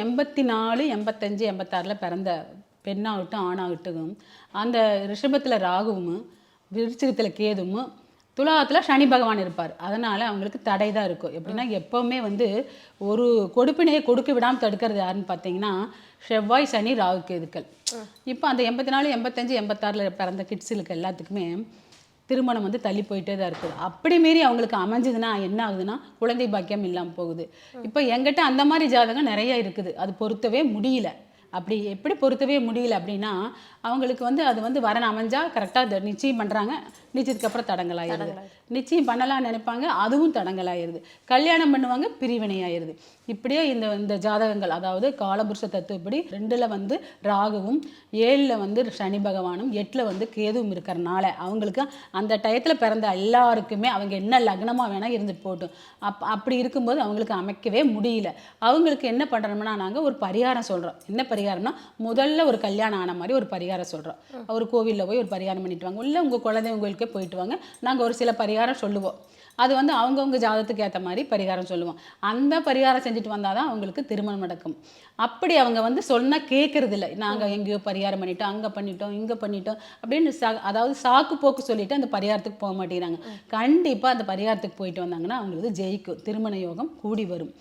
84, 85, 86ல பிறந்த பெண்ணாகட்டும் ஆணாகட்டும் அந்த ரிஷபத்தில் ராகுவும் விருச்சிகத்தில் கேதுவும் துலாத்தில் சனி பகவான் இருப்பார். அதனால் அவங்களுக்கு தடை தான் இருக்கும். எப்படின்னா எப்போவுமே வந்து ஒரு கொடுப்பினையை கொடுக்க விடாமல் தடுக்கிறது யாருன்னு பார்த்தீங்கன்னா செவ்வாய், சனி, ராகு, கேதுக்கள். இப்போ அந்த 84, 85, 86ல் பிறந்த கிட்ஸுகளுக்கு எல்லாத்துக்குமே திருமணம் வந்து தள்ளி போயிட்டே தான் இருக்குது. அப்படி மீறி அவங்களுக்கு அமைஞ்சதுன்னா என்ன ஆகுதுன்னா குழந்தை பாக்கியம் இல்லாமல் போகுது. இப்போ என்கிட்ட அந்த மாதிரி ஜாதகம் நிறைய இருக்குது. அது பொருத்தவே முடியல. அப்படி எப்படி பொருத்தவே முடியல அப்படின்னா அவங்களுக்கு வந்து அது வந்து வரன் அமைஞ்சா கரெக்டாக நிச்சயம் பண்ணுறாங்க, நிச்சயத்துக்கு அப்புறம் தடங்கலாயிருது. நிச்சயம் பண்ணலாம்னு நினைப்பாங்க, அதுவும் தடங்கலாயிருது. கல்யாணம் பண்ணுவாங்க, பிரிவினையாயிருது. இப்படியே இந்த இந்த ஜாதகங்கள், அதாவது காலபுருஷ தத்துவப்படி 2ல் வந்து ராகுவும், 7ல் வந்து சனி பகவானும், 8ல் வந்து கேதுவும் இருக்கிறனால அவங்களுக்கு அந்த டயத்தில் பிறந்த எல்லாருக்குமே அவங்க என்ன லக்னமாக வேணால் இருந்துட்டு போட்டும். அப்படி இருக்கும்போது அவங்களுக்கு அமைக்கவே முடியல. அவங்களுக்கு என்ன பண்ணுறோம்னா நாங்கள் ஒரு பரிகாரம் சொல்கிறோம். என்ன பரிகாரம்னா முதல்ல ஒரு கல்யாணம் ஆன மாதிரி ஒரு பரிகாரம் சொல்கிறோம். ஒரு கோவிலில் போய் ஒரு பரிகாரம் பண்ணிட்டு வாங்க, இல்லை உங்கள் குலதெய்வம் கோயிலுக்கே போயிட்டு வாங்க. நாங்கள் ஒரு சில பரிகாரம் சொல்லுவோம். அது வந்து அவங்கவுங்க ஜாதகத்துக்கு ஏற்ற மாதிரி பரிகாரம் சொல்லுவோம். அந்த பரிகாரம் செஞ்சுட்டு வந்தால் தான் அவங்களுக்கு திருமணம் நடக்கும். அப்படி அவங்க வந்து சொன்னால் கேட்கறது இல்லை. நாங்கள் எங்கேயோ பரிகாரம் பண்ணிட்டோம், அங்கே பண்ணிட்டோம், இங்கே பண்ணிட்டோம் அப்படின்னு அதாவது சாக்கு போக்கு சொல்லிட்டு அந்த பரிகாரத்துக்கு போக மாட்டேங்கிறாங்க. கண்டிப்பாக அந்த பரிகாரத்துக்கு போயிட்டு வந்தாங்கன்னா அவங்களுக்கு ஜெயிக்கும், திருமண யோகம் கூடி வரும்.